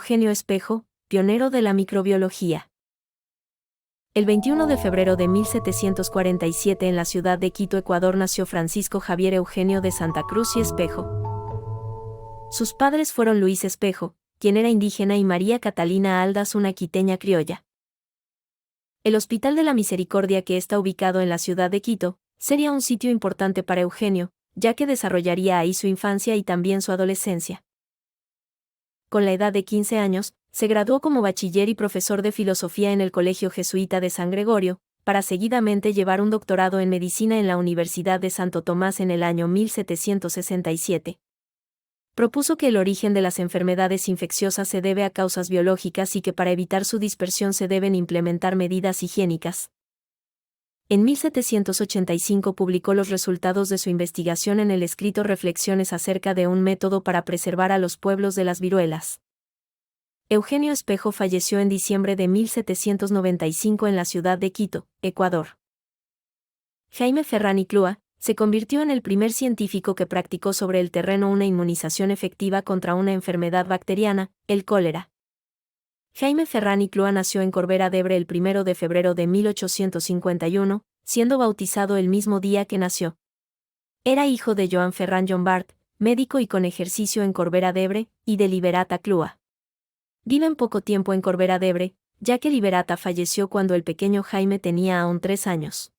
Eugenio Espejo, pionero de la microbiología. El 21 de febrero de 1747 en la ciudad de Quito, Ecuador, nació Francisco Javier Eugenio de Santa Cruz y Espejo. Sus padres fueron Luis Espejo, quien era indígena, y María Catalina Aldas, una quiteña criolla. El Hospital de la Misericordia, que está ubicado en la ciudad de Quito, sería un sitio importante para Eugenio, ya que desarrollaría ahí su infancia y también su adolescencia. Con la edad de 15 años, se graduó como bachiller y profesor de filosofía en el Colegio Jesuita de San Gregorio, para seguidamente llevar un doctorado en medicina en la Universidad de Santo Tomás en el año 1767. Propuso que el origen de las enfermedades infecciosas se debe a causas biológicas y que para evitar su dispersión se deben implementar medidas higiénicas. En 1785 publicó los resultados de su investigación en el escrito Reflexiones acerca de un método para preservar a los pueblos de las viruelas. Eugenio Espejo falleció en diciembre de 1795 en la ciudad de Quito, Ecuador. Jaime Ferrán y Clúa se convirtió en el primer científico que practicó sobre el terreno una inmunización efectiva contra una enfermedad bacteriana, el cólera. Jaime Ferrán y Clúa nació en Corbera d'Ebre el 1 de febrero de 1851, siendo bautizado el mismo día que nació. Era hijo de Joan Ferrán Llombart, médico y con ejercicio en Corbera d'Ebre, y de Liberata Clúa. Viven poco tiempo en Corbera d'Ebre, ya que Liberata falleció cuando el pequeño Jaime tenía aún 3 años.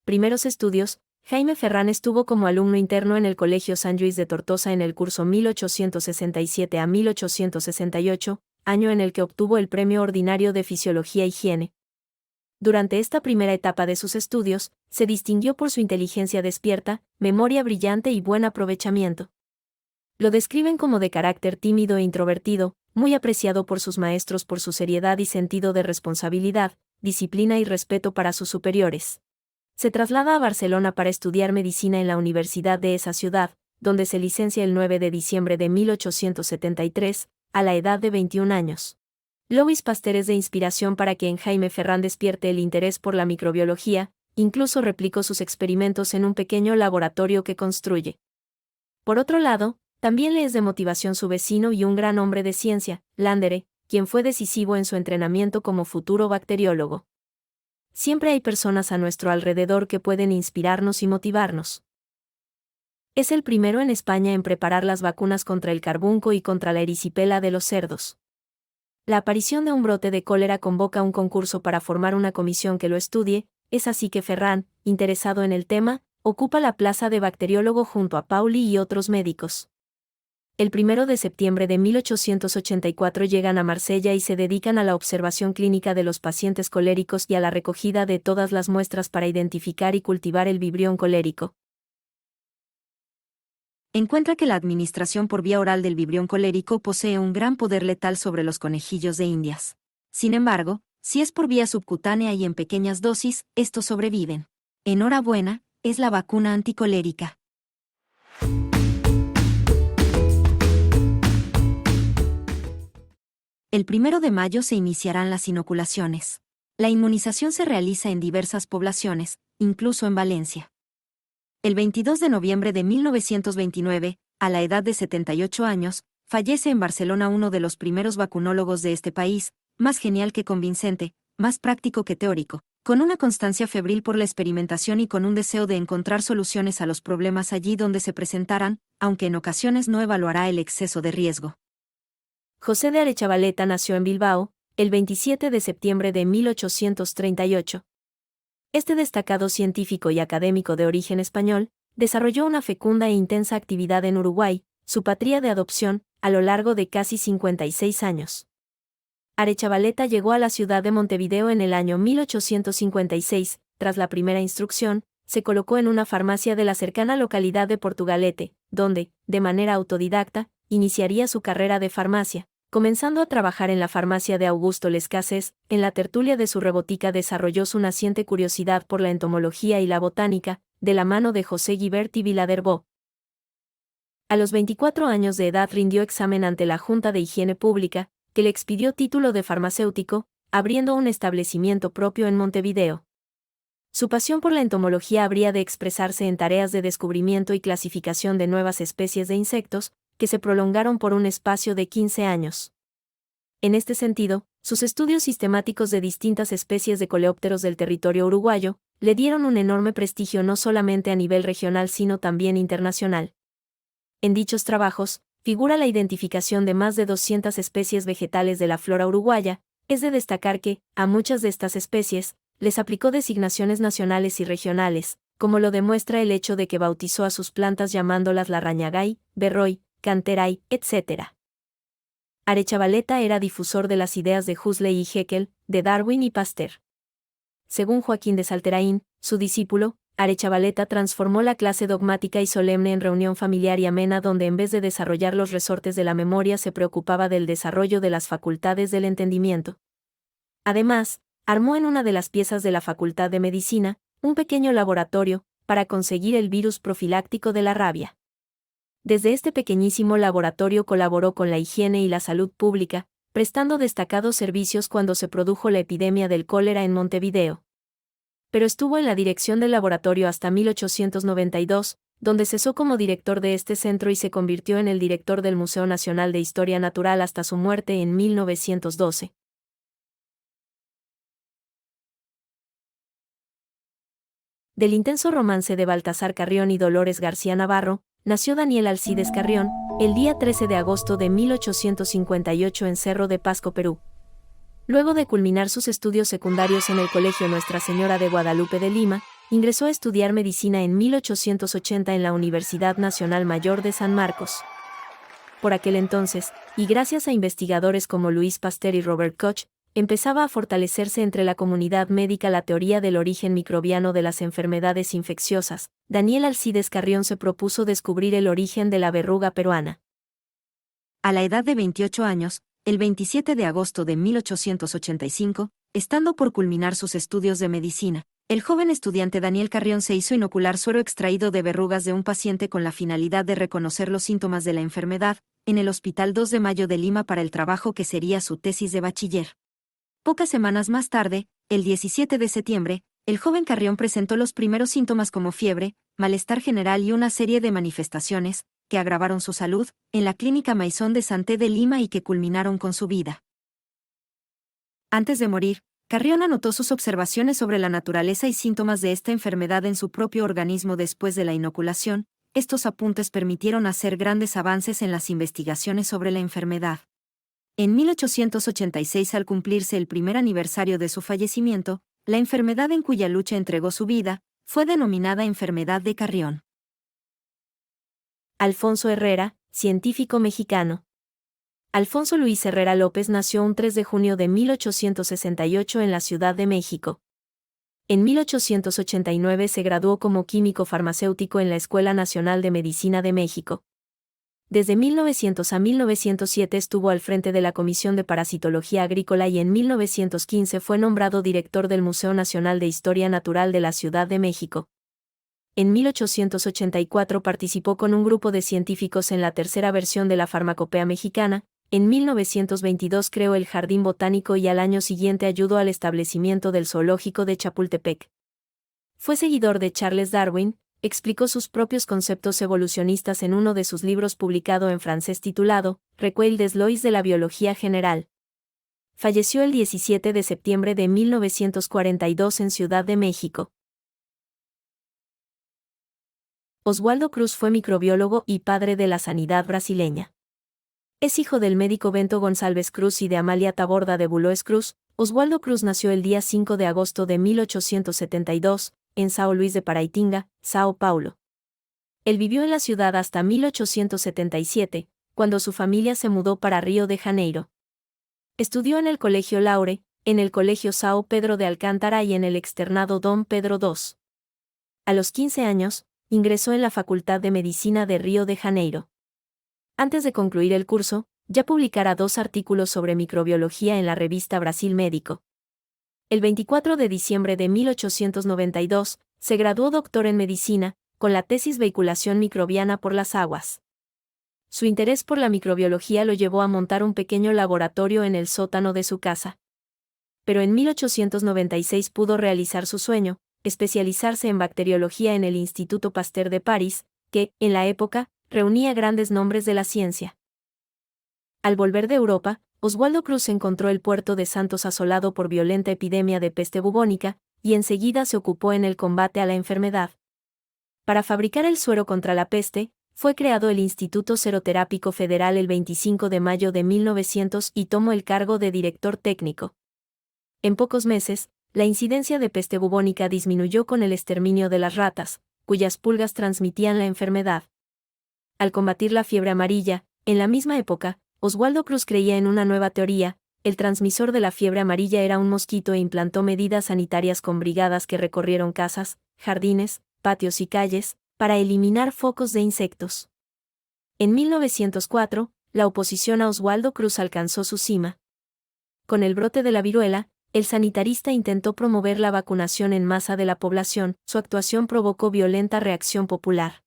Primeros estudios. Jaime Ferrán estuvo como alumno interno en el Colegio San Lluís de Tortosa en el curso 1867 a 1868, año en el que obtuvo el Premio Ordinario de Fisiología e Higiene. Durante esta primera etapa de sus estudios, se distinguió por su inteligencia despierta, memoria brillante y buen aprovechamiento. Lo describen como de carácter tímido e introvertido, muy apreciado por sus maestros por su seriedad y sentido de responsabilidad, disciplina y respeto para sus superiores. Se traslada a Barcelona para estudiar medicina en la universidad de esa ciudad, donde se licencia el 9 de diciembre de 1873, a la edad de 21 años. Louis Pasteur es de inspiración para que en Jaime Ferrán despierte el interés por la microbiología, incluso replicó sus experimentos en un pequeño laboratorio que construye. Por otro lado, también le es de motivación su vecino y un gran hombre de ciencia, Landere, quien fue decisivo en su entrenamiento como futuro bacteriólogo. Siempre hay personas a nuestro alrededor que pueden inspirarnos y motivarnos. Es el primero en España en preparar las vacunas contra el carbunco y contra la erisipela de los cerdos. La aparición de un brote de cólera convoca un concurso para formar una comisión que lo estudie, es así que Ferrán, interesado en el tema, ocupa la plaza de bacteriólogo junto a Pauli y otros médicos. El 1 de septiembre de 1884 llegan a Marsella y se dedican a la observación clínica de los pacientes coléricos y a la recogida de todas las muestras para identificar y cultivar el vibrión colérico. Encuentra que la administración por vía oral del vibrión colérico posee un gran poder letal sobre los conejillos de Indias. Sin embargo, si es por vía subcutánea y en pequeñas dosis, estos sobreviven. Enhorabuena, es la vacuna anticolérica. El 1 de mayo se iniciarán las inoculaciones. La inmunización se realiza en diversas poblaciones, incluso en Valencia. El 22 de noviembre de 1929, a la edad de 78 años, fallece en Barcelona uno de los primeros vacunólogos de este país, más genial que convincente, más práctico que teórico, con una constancia febril por la experimentación y con un deseo de encontrar soluciones a los problemas allí donde se presentaran, aunque en ocasiones no evaluará el exceso de riesgo. José de Arechavaleta nació en Bilbao, el 27 de septiembre de 1838. Este destacado científico y académico de origen español, desarrolló una fecunda e intensa actividad en Uruguay, su patria de adopción, a lo largo de casi 56 años. Arechavaleta llegó a la ciudad de Montevideo en el año 1856, tras la primera instrucción, se colocó en una farmacia de la cercana localidad de Portugalete, donde, de manera autodidacta, iniciaría su carrera de farmacia, comenzando a trabajar en la farmacia de Augusto Les Cases. En la tertulia de su rebotica desarrolló su naciente curiosidad por la entomología y la botánica, de la mano de José Guibert y Viladerbó. A los 24 años de edad rindió examen ante la Junta de Higiene Pública, que le expidió título de farmacéutico, abriendo un establecimiento propio en Montevideo. Su pasión por la entomología habría de expresarse en tareas de descubrimiento y clasificación de nuevas especies de insectos, que se prolongaron por un espacio de 15 años. En este sentido, sus estudios sistemáticos de distintas especies de coleópteros del territorio uruguayo, le dieron un enorme prestigio no solamente a nivel regional sino también internacional. En dichos trabajos, figura la identificación de más de 200 especies vegetales de la flora uruguaya. Es de destacar que, a muchas de estas especies, les aplicó designaciones nacionales y regionales, como lo demuestra el hecho de que bautizó a sus plantas llamándolas larrañagay, berroy, canteray, etc. Arechavaleta era difusor de las ideas de Huxley y Haeckel, de Darwin y Pasteur. Según Joaquín de Salterain, su discípulo, Arechavaleta transformó la clase dogmática y solemne en reunión familiar y amena donde en vez de desarrollar los resortes de la memoria se preocupaba del desarrollo de las facultades del entendimiento. Además, armó en una de las piezas de la Facultad de Medicina, un pequeño laboratorio, para conseguir el virus profiláctico de la rabia. Desde este pequeñísimo laboratorio colaboró con la higiene y la salud pública, prestando destacados servicios cuando se produjo la epidemia del cólera en Montevideo. Pero estuvo en la dirección del laboratorio hasta 1892, donde cesó como director de este centro y se convirtió en el director del Museo Nacional de Historia Natural hasta su muerte en 1912. Del intenso romance de Baltasar Carrión y Dolores García Navarro, nació Daniel Alcides Carrión, el día 13 de agosto de 1858 en Cerro de Pasco, Perú. Luego de culminar sus estudios secundarios en el Colegio Nuestra Señora de Guadalupe de Lima, ingresó a estudiar medicina en 1880 en la Universidad Nacional Mayor de San Marcos. Por aquel entonces, y gracias a investigadores como Louis Pasteur y Robert Koch, empezaba a fortalecerse entre la comunidad médica la teoría del origen microbiano de las enfermedades infecciosas. Daniel Alcides Carrión se propuso descubrir el origen de la verruga peruana. A la edad de 28 años, el 27 de agosto de 1885, estando por culminar sus estudios de medicina, el joven estudiante Daniel Carrión se hizo inocular suero extraído de verrugas de un paciente con la finalidad de reconocer los síntomas de la enfermedad, en el Hospital 2 de Mayo de Lima para el trabajo que sería su tesis de bachiller. Pocas semanas más tarde, el 17 de septiembre, el joven Carrión presentó los primeros síntomas como fiebre, malestar general y una serie de manifestaciones, que agravaron su salud, en la Clínica Maison de Santé de Lima y que culminaron con su vida. Antes de morir, Carrión anotó sus observaciones sobre la naturaleza y síntomas de esta enfermedad en su propio organismo después de la inoculación. Estos apuntes permitieron hacer grandes avances en las investigaciones sobre la enfermedad. En 1886, al cumplirse el primer aniversario de su fallecimiento, la enfermedad en cuya lucha entregó su vida, fue denominada enfermedad de Carrión. Alfonso Herrera, científico mexicano. Alfonso Luis Herrera López nació un 3 de junio de 1868 en la Ciudad de México. En 1889 se graduó como químico farmacéutico en la Escuela Nacional de Medicina de México. Desde 1900 a 1907 estuvo al frente de la Comisión de Parasitología Agrícola y en 1915 fue nombrado director del Museo Nacional de Historia Natural de la Ciudad de México. En 1884 participó con un grupo de científicos en la tercera versión de la Farmacopea mexicana. En 1922 creó el Jardín Botánico y al año siguiente ayudó al establecimiento del Zoológico de Chapultepec. Fue seguidor de Charles Darwin, explicó sus propios conceptos evolucionistas en uno de sus libros publicado en francés titulado Recueil des lois de la biología general. Falleció el 17 de septiembre de 1942 en Ciudad de México. Oswaldo Cruz fue microbiólogo y padre de la sanidad brasileña. Es hijo del médico Bento González Cruz y de Amalia Taborda de Buloes Cruz. Oswaldo Cruz nació el día 5 de agosto de 1872, en São Luís de Paraitinga, Sao Paulo. Él vivió en la ciudad hasta 1877, cuando su familia se mudó para Río de Janeiro. Estudió en el Colegio Laure, en el Colegio São Pedro de Alcántara y en el Externado Dom Pedro II. A los 15 años, ingresó en la Facultad de Medicina de Río de Janeiro. Antes de concluir el curso, ya publicara 2 artículos sobre microbiología en la revista Brasil Médico. El 24 de diciembre de 1892, se graduó doctor en medicina, con la tesis Vehiculación microbiana por las aguas. Su interés por la microbiología lo llevó a montar un pequeño laboratorio en el sótano de su casa. Pero en 1896 pudo realizar su sueño, especializarse en bacteriología en el Instituto Pasteur de París, que, en la época, reunía grandes nombres de la ciencia. Al volver de Europa, Oswaldo Cruz encontró el puerto de Santos asolado por violenta epidemia de peste bubónica, y enseguida se ocupó en el combate a la enfermedad. Para fabricar el suero contra la peste, fue creado el Instituto Seroterápico Federal el 25 de mayo de 1900 y tomó el cargo de director técnico. En pocos meses, la incidencia de peste bubónica disminuyó con el exterminio de las ratas, cuyas pulgas transmitían la enfermedad. Al combatir la fiebre amarilla, en la misma época, Oswaldo Cruz creía en una nueva teoría: el transmisor de la fiebre amarilla era un mosquito e implantó medidas sanitarias con brigadas que recorrieron casas, jardines, patios y calles, para eliminar focos de insectos. En 1904, la oposición a Oswaldo Cruz alcanzó su cima. Con el brote de la viruela, el sanitarista intentó promover la vacunación en masa de la población. Su actuación provocó violenta reacción popular.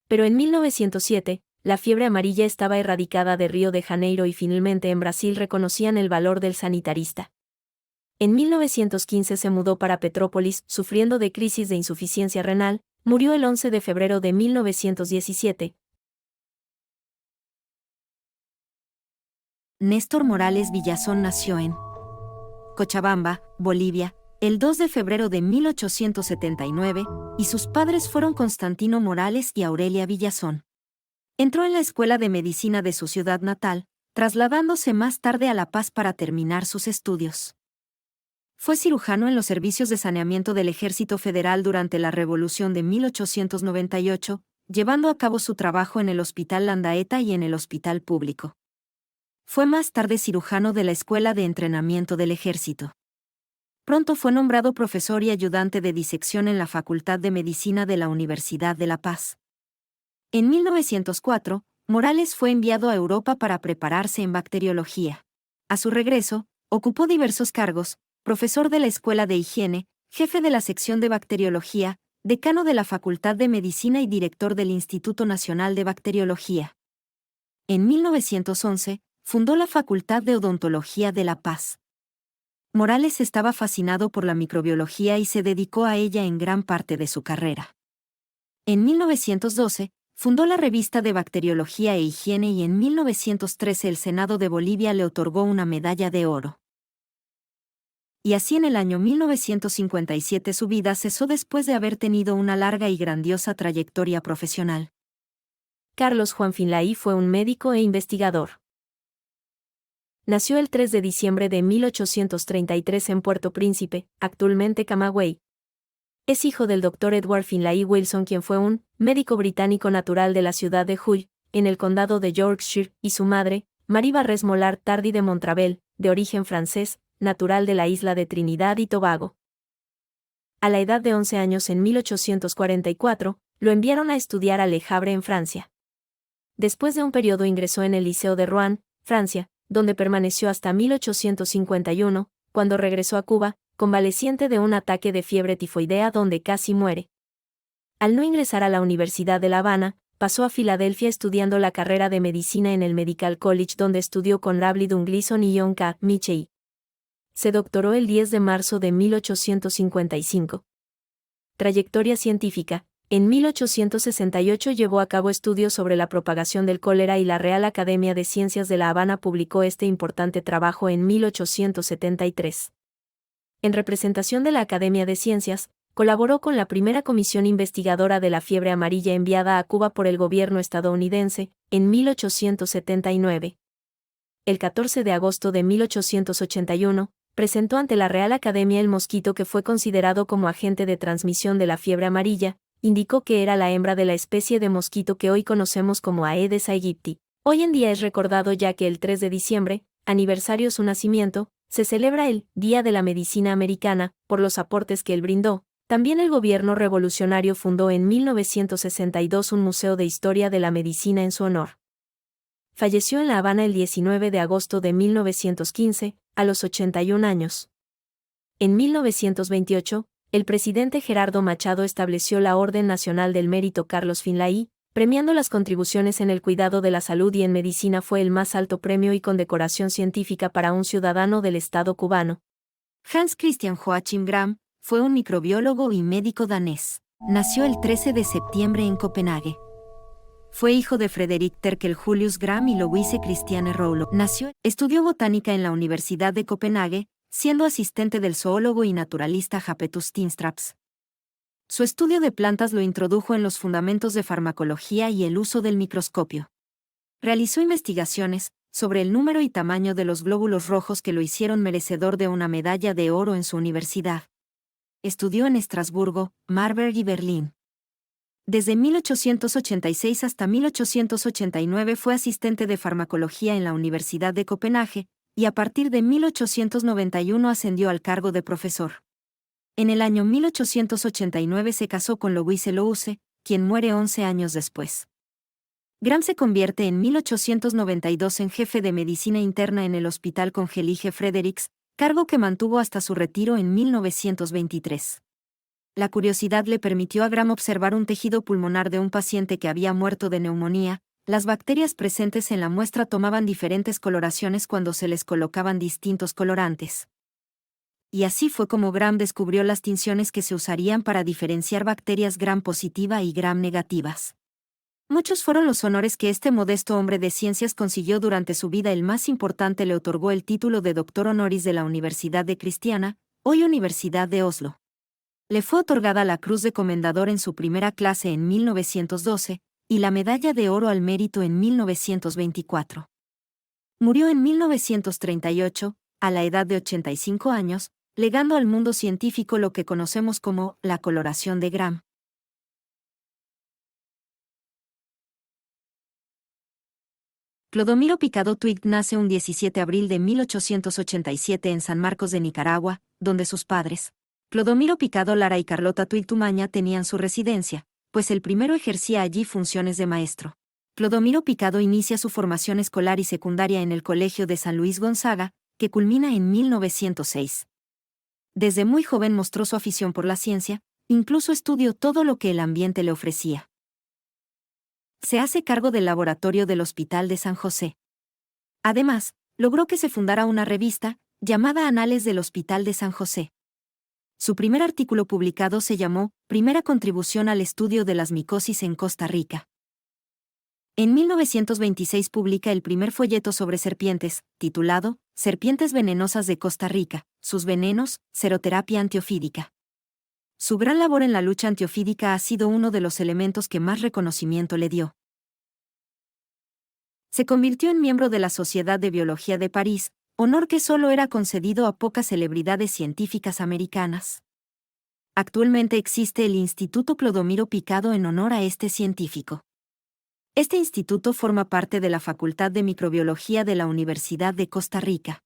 Pero en 1907, la fiebre amarilla estaba erradicada de Río de Janeiro y finalmente en Brasil reconocían el valor del sanitarista. En 1915 se mudó para Petrópolis, sufriendo de crisis de insuficiencia renal, murió el 11 de febrero de 1917. Néstor Morales Villazón nació en Cochabamba, Bolivia, el 2 de febrero de 1879, y sus padres fueron Constantino Morales y Aurelia Villazón. Entró en la Escuela de Medicina de su ciudad natal, trasladándose más tarde a La Paz para terminar sus estudios. Fue cirujano en los servicios de saneamiento del Ejército Federal durante la Revolución de 1898, llevando a cabo su trabajo en el Hospital Landaeta y en el Hospital Público. Fue más tarde cirujano de la Escuela de Entrenamiento del Ejército. Pronto fue nombrado profesor y ayudante de disección en la Facultad de Medicina de la Universidad de La Paz. En 1904, Morales fue enviado a Europa para prepararse en bacteriología. A su regreso, ocupó diversos cargos: profesor de la Escuela de Higiene, jefe de la sección de bacteriología, decano de la Facultad de Medicina y director del Instituto Nacional de Bacteriología. En 1911, fundó la Facultad de Odontología de La Paz. Morales estaba fascinado por la microbiología y se dedicó a ella en gran parte de su carrera. En 1912, fundó la Revista de Bacteriología e Higiene y en 1913 el Senado de Bolivia le otorgó una medalla de oro. Y así en el año 1957 su vida cesó después de haber tenido una larga y grandiosa trayectoria profesional. Carlos Juan Finlay fue un médico e investigador. Nació el 3 de diciembre de 1833 en Puerto Príncipe, actualmente Camagüey. Es hijo del Dr. Edward Finlay Wilson, quien fue un médico británico natural de la ciudad de Hull, en el condado de Yorkshire, y su madre, Marie Barres Mollard Tardy de Montravel, de origen francés, natural de la isla de Trinidad y Tobago. A la edad de 11 años en 1844, lo enviaron a estudiar a Le Havre en Francia. Después de un periodo ingresó en el Liceo de Rouen, Francia, donde permaneció hasta 1851, cuando regresó a Cuba, convaleciente de un ataque de fiebre tifoidea donde casi muere. Al no ingresar a la Universidad de La Habana, pasó a Filadelfia estudiando la carrera de medicina en el Medical College, donde estudió con Rabelais Gleason y John K. Mitchell. Se doctoró el 10 de marzo de 1855. Trayectoria científica. En 1868 llevó a cabo estudios sobre la propagación del cólera y la Real Academia de Ciencias de La Habana publicó este importante trabajo en 1873. En representación de la Academia de Ciencias, colaboró con la primera comisión investigadora de la fiebre amarilla enviada a Cuba por el gobierno estadounidense, en 1879. El 14 de agosto de 1881, presentó ante la Real Academia el mosquito que fue considerado como agente de transmisión de la fiebre amarilla, indicó que era la hembra de la especie de mosquito que hoy conocemos como Aedes aegypti. Hoy en día es recordado ya que el 3 de diciembre, aniversario su nacimiento, se celebra el Día de la Medicina Americana, por los aportes que él brindó. También el gobierno revolucionario fundó en 1962 un museo de historia de la medicina en su honor. Falleció en La Habana el 19 de agosto de 1915, a los 81 años. En 1928, el presidente Gerardo Machado estableció la Orden Nacional del Mérito Carlos Finlay, premiando las contribuciones en el cuidado de la salud y en medicina. Fue el más alto premio y condecoración científica para un ciudadano del Estado cubano. Hans Christian Joachim Gram fue un microbiólogo y médico danés. Nació el 13 de septiembre en Copenhague. Fue hijo de Frederik Terkel Julius Gram y Louise Christiane Roulo. Estudió botánica en la Universidad de Copenhague, siendo asistente del zoólogo y naturalista Japetus Steenstraps. Su estudio de plantas lo introdujo en los fundamentos de farmacología y el uso del microscopio. Realizó investigaciones sobre el número y tamaño de los glóbulos rojos que lo hicieron merecedor de una medalla de oro en su universidad. Estudió en Estrasburgo, Marburg y Berlín. Desde 1886 hasta 1889 fue asistente de farmacología en la Universidad de Copenhague, y a partir de 1891 ascendió al cargo de profesor. En el año 1889 se casó con Louise Lohuse, quien muere 11 años después. Gram se convierte en 1892 en jefe de medicina interna en el Hospital Congelige Frederiks, cargo que mantuvo hasta su retiro en 1923. La curiosidad le permitió a Gram observar un tejido pulmonar de un paciente que había muerto de neumonía. Las bacterias presentes en la muestra tomaban diferentes coloraciones cuando se les colocaban distintos colorantes. Y así fue como Gram descubrió las tinciones que se usarían para diferenciar bacterias Gram positiva y Gram negativas. Muchos fueron los honores que este modesto hombre de ciencias consiguió durante su vida. El más importante le otorgó el título de doctor honoris de la Universidad de Kristiania, hoy Universidad de Oslo. Le fue otorgada la Cruz de Comendador en su primera clase en 1912, y la Medalla de Oro al Mérito en 1924. Murió en 1938, a la edad de 85 años, legando al mundo científico lo que conocemos como la coloración de Gram. Clodomiro Picado Twigg nace un 17 de abril de 1887 en San Marcos de Nicaragua, donde sus padres, Clodomiro Picado Lara y Carlota Twigg Tumaña, tenían su residencia, pues el primero ejercía allí funciones de maestro. Clodomiro Picado inicia su formación escolar y secundaria en el Colegio de San Luis Gonzaga, que culmina en 1906. Desde muy joven mostró su afición por la ciencia, incluso estudió todo lo que el ambiente le ofrecía. Se hace cargo del laboratorio del Hospital de San José. Además, logró que se fundara una revista, llamada Anales del Hospital de San José. Su primer artículo publicado se llamó Primera contribución al estudio de las micosis en Costa Rica. En 1926 publica el primer folleto sobre serpientes, titulado Serpientes venenosas de Costa Rica, sus venenos, seroterapia antiofídica. Su gran labor en la lucha antiofídica ha sido uno de los elementos que más reconocimiento le dio. Se convirtió en miembro de la Sociedad de Biología de París, honor que solo era concedido a pocas celebridades científicas americanas. Actualmente existe el Instituto Clodomiro Picado en honor a este científico. Este instituto forma parte de la Facultad de Microbiología de la Universidad de Costa Rica.